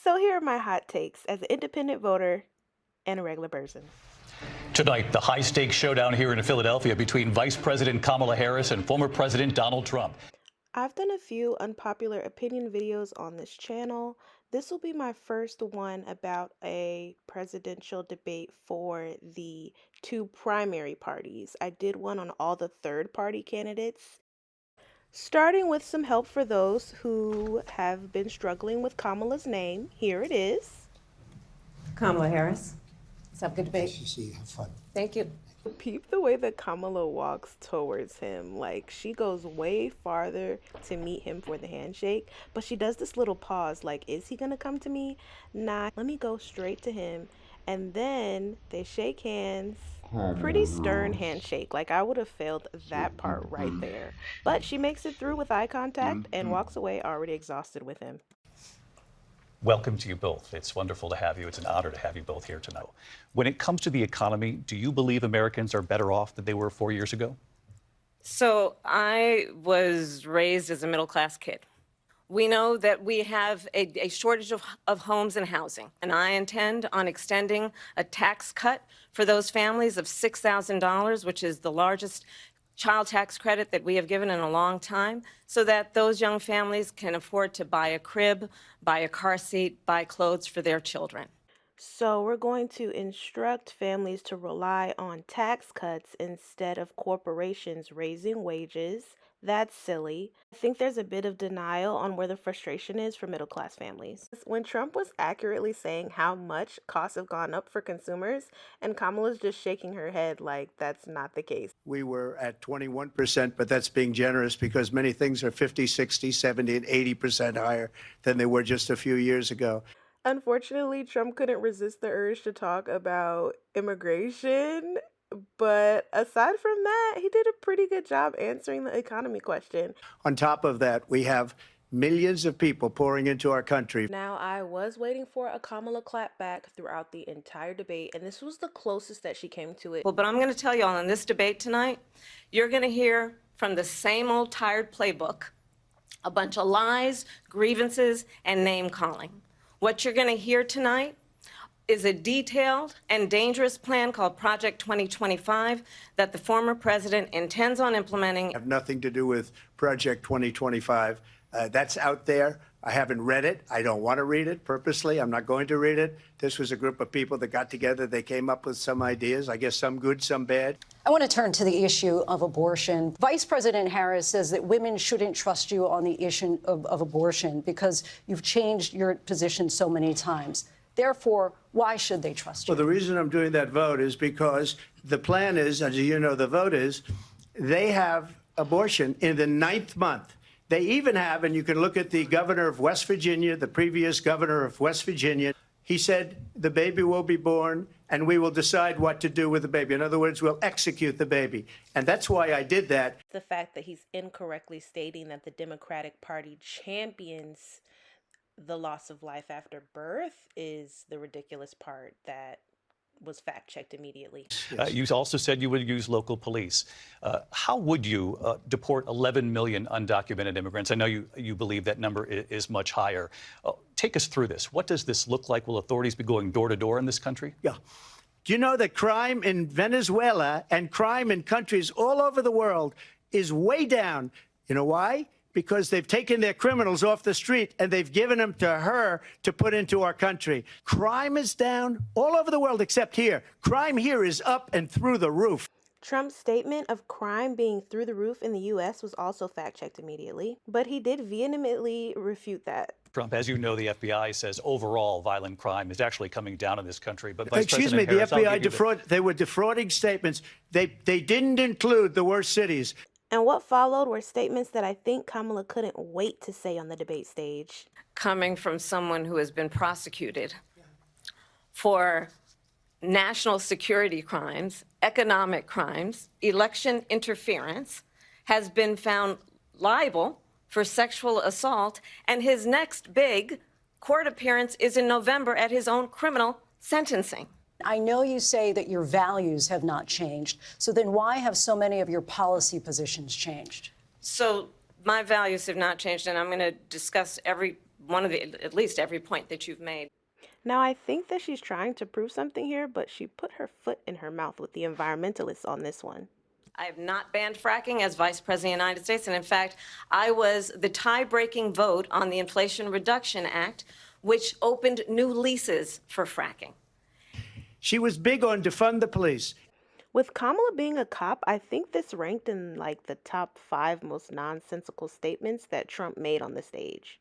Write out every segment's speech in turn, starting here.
So here are my hot takes as an independent voter and a regular person. Tonight, the high-stakes showdown here in Philadelphia between Vice President Kamala Harris and former President Donald Trump. I've done a few unpopular opinion videos on this channel. This will be my first one about a presidential debate for the two primary parties. I did one on all the third-party candidates, starting with some help for those who have been struggling with Kamala's name. Here it is. Kamala Harris. Let's have a good debate. Nice to see you. Have fun. Thank you. Peep the way that Kamala walks towards him. Like, she goes way farther to meet him for the handshake, but she does this little pause, like, is he gonna come to me? Nah, let me go straight to him. And then they shake hands. Pretty stern handshake. Like, I would have failed that part right there. But she makes it through with eye contact and walks away already exhausted with him. Welcome to you both. It's wonderful to have you. It's an honor to have you both here tonight. When it comes to the economy, do you believe Americans are better off than they were 4 years ago? So I was raised as a middle-class kid. We know that we have a shortage of homes and housing, and I intend on extending a tax cut for those families of $6,000, which is the largest child tax credit that we have given in a long time, so that those young families can afford to buy a crib, buy a car seat, buy clothes for their children. So we're going to instruct families to rely on tax cuts instead of corporations raising wages. That's silly. I think there's a bit of denial on where the frustration is for middle-class families. When Trump was accurately saying how much costs have gone up for consumers, and Kamala's just shaking her head like that's not the case. We were at 21%, but that's being generous because many things are 50, 60, 70, and 80% higher than they were just a few years ago. Unfortunately, Trump couldn't resist the urge to talk about immigration. But aside from that, he did a pretty good job answering the economy question. On top of that, we have millions of people pouring into our country. Now, I was waiting for a Kamala clapback throughout the entire debate, and this was the closest that she came to it. Well, but I'm going to tell you all, in this debate tonight, you're going to hear from the same old tired playbook, a bunch of lies, grievances, and name-calling. What you're going to hear tonight is a detailed and dangerous plan called Project 2025 that the former president intends on implementing. Have nothing to do with Project 2025. That's out there. I haven't read it. I don't want to read it purposely. I'm not going to read it. This was a group of people that got together. They came up with some ideas, I guess some good, some bad. I want to turn to the issue of abortion. Vice President Harris says that women shouldn't trust you on the issue of abortion because you've changed your position so many times. Therefore, why should they trust you? Well, the reason I'm doing that vote is because the plan is, as you know, the vote is, they have abortion in the 9th month. They even have, and you can look at the governor of West Virginia, the previous governor of West Virginia, he said the baby will be born and we will decide what to do with the baby. In other words, we'll execute the baby. And that's why I did that. The fact that he's incorrectly stating that the Democratic Party champions the loss of life after birth is the ridiculous part that was fact-checked immediately. You also said you would use local police. How would you deport 11 million undocumented immigrants? I know you believe that number is much higher. Take us through this. What does this look like? Will authorities be going door to door in this country? Yeah. Do you know that crime in Venezuela and crime in countries all over the world is way down? You know why? Because they've taken their criminals off the street and they've given them to her to put into our country. Crime is down all over the world except here. Crime here is up and through the roof. Trump's statement of crime being through the roof in the U.S. was also fact-checked immediately, but he did vehemently refute that. Trump, as you know, the FBI says overall violent crime is actually coming down in this country. But Vice Excuse me, President the Harris, FBI they were defrauding statements. They didn't include the worst cities. And what followed were statements that I think Kamala couldn't wait to say on the debate stage. Coming from someone who has been prosecuted for national security crimes, economic crimes, election interference, has been found liable for sexual assault, and his next big court appearance is in November at his own criminal sentencing. I know you say that your values have not changed. So then why have so many of your policy positions changed? So my values have not changed, and I'm going to discuss every at least every point that you've made. Now, I think that she's trying to prove something here, but she put her foot in her mouth with the environmentalists on this one. I have not banned fracking as Vice President of the United States. And in fact, I was the tie-breaking vote on the Inflation Reduction Act, which opened new leases for fracking. She was big on defund the police. With Kamala being a cop, I think this ranked in like the top 5 most nonsensical statements that Trump made on the stage.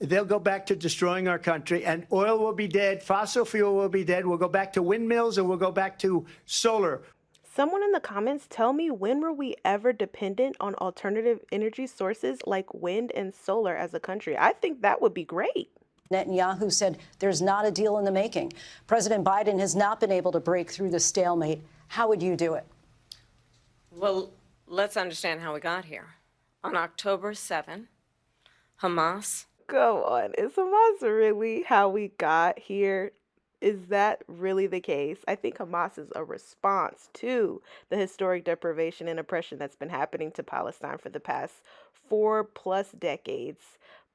They'll go back to destroying our country, and oil will be dead, fossil fuel will be dead, we'll go back to windmills, and we'll go back to solar. Someone in the comments tell me, when were we ever dependent on alternative energy sources like wind and solar as a country? I think that would be great. Netanyahu said there's not a deal in the making. President Biden has not been able to break through the stalemate. How would you do it? Well, let's understand how we got here. On October 7, Hamas. Come on, is Hamas really how we got here? Is that really the case? I think Hamas is a response to the historic deprivation and oppression that's been happening to Palestine for the past 4+ decades.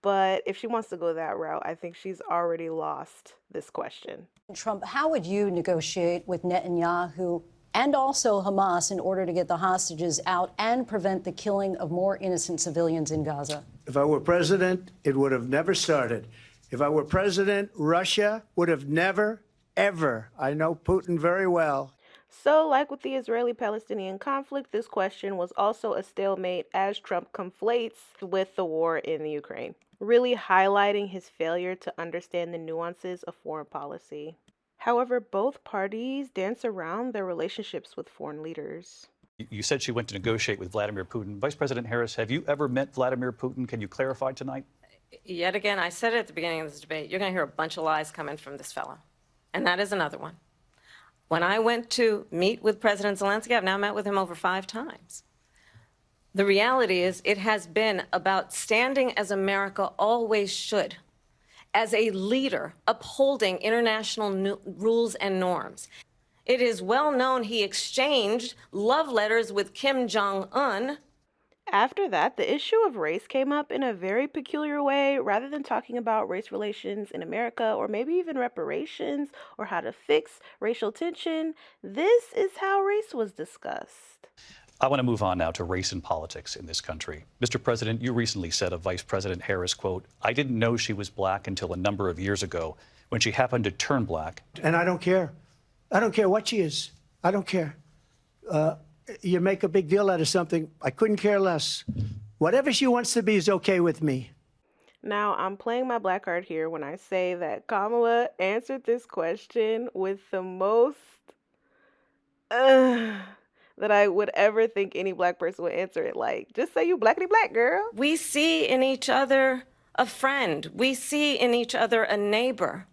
But if she wants to go that route, I think she's already lost this question. Trump, how would you negotiate with Netanyahu and also Hamas in order to get the hostages out and prevent the killing of more innocent civilians in Gaza? If I were president, it would have never started. If I were president, Russia would have never, ever. I know Putin very well. So, like with the Israeli-Palestinian conflict, this question was also a stalemate as Trump conflates with the war in the Ukraine, really highlighting his failure to understand the nuances of foreign policy. However, both parties dance around their relationships with foreign leaders. You said she went to negotiate with Vladimir Putin. Vice President Harris, have you ever met Vladimir Putin? Can you clarify tonight? Yet again, I said it at the beginning of this debate, you're going to hear a bunch of lies coming from this fellow. And that is another one. When I went to meet with President Zelensky, I've now met with him over 5 times. The reality is it has been about standing as America always should, as a leader upholding international rules and norms. It is well known he exchanged love letters with Kim Jong-un. After that, the issue of race came up in a very peculiar way. Rather than talking about race relations in America, or maybe even reparations, or how to fix racial tension, this is how race was discussed. I want to move on now to race and politics in this country. Mr. President, you recently said of Vice President Harris, quote, "I didn't know she was black until a number of years ago when she happened to turn black." And I don't care. I don't care what she is. I don't care. You make a big deal out of something. I couldn't care less. Whatever she wants to be is okay with me. Now, I'm playing my black card here when I say that Kamala answered this question with the most that I would ever think any black person would answer it like. Just say you blackity black, girl. We see in each other a friend. We see in each other a neighbor.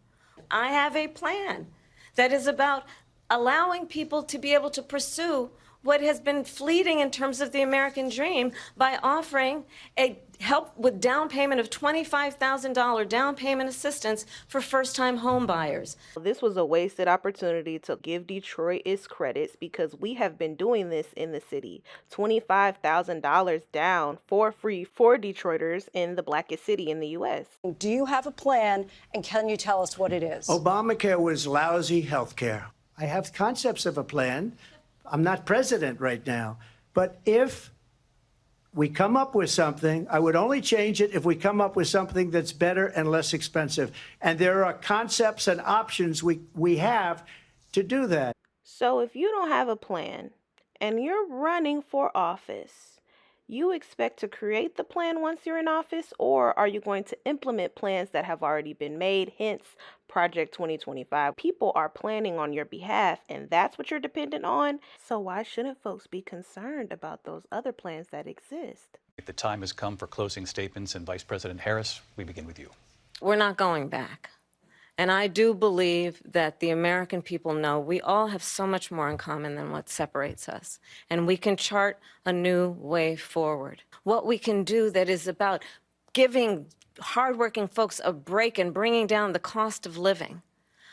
I have a plan that is about allowing people to be able to pursue what has been fleeting in terms of the American dream by offering a help with down payment of $25,000 down payment assistance for first-time home buyers. This was a wasted opportunity to give Detroit its credits because we have been doing this in the city. $25,000 down for free for Detroiters in the blackest city in the U.S. Do you have a plan, and can you tell us what it is? Obamacare was lousy health care. I have concepts of a plan. I'm not president right now. But if we come up with something, I would only change it if we come up with something that's better and less expensive. And there are concepts and options we have to do that. So if you don't have a plan and you're running for office, you expect to create the plan once you're in office, or are you going to implement plans that have already been made, hence Project 2025? People are planning on your behalf, and that's what you're dependent on. So why shouldn't folks be concerned about those other plans that exist? The time has come for closing statements, and Vice President Harris, we begin with you. We're not going back. And I do believe that the American people know we all have so much more in common than what separates us. And we can chart a new way forward. What we can do that is about giving hardworking folks a break and bringing down the cost of living.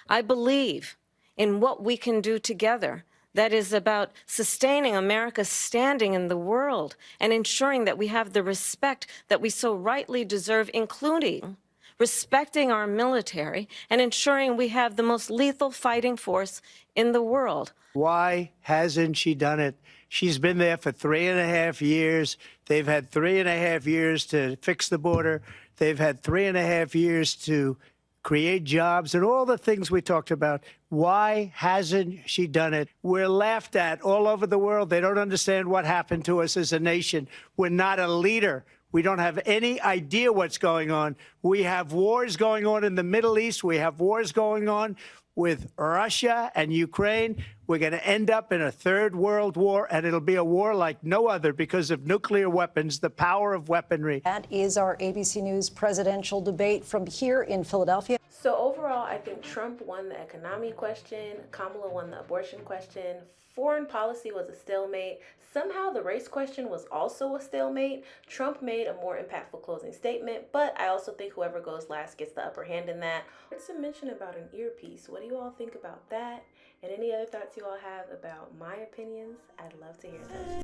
I believe in what we can do together that is about sustaining America's standing in the world and ensuring that we have the respect that we so rightly deserve, including respecting our military, and ensuring we have the most lethal fighting force in the world. Why hasn't she done it? She's been there for 3.5 years. They've had 3.5 years to fix the border. They've had 3.5 years to create jobs and all the things we talked about. Why hasn't she done it? We're laughed at all over the world. They don't understand what happened to us as a nation. We're not a leader. We don't have any idea what's going on. We have wars going on in the Middle East. We have wars going on with Russia and Ukraine. We're going to end up in a third world war, and it'll be a war like no other because of nuclear weapons, the power of weaponry. That is our ABC News presidential debate from here in Philadelphia. So overall, I think Trump won the economy question, Kamala won the abortion question, foreign policy was a stalemate. Somehow the race question was also a stalemate. Trump made a more impactful closing statement, but I also think whoever goes last gets the upper hand in that. It's a mention about an earpiece. What do you all think about that? And any other thoughts you all have about my opinions? I'd love to hear those.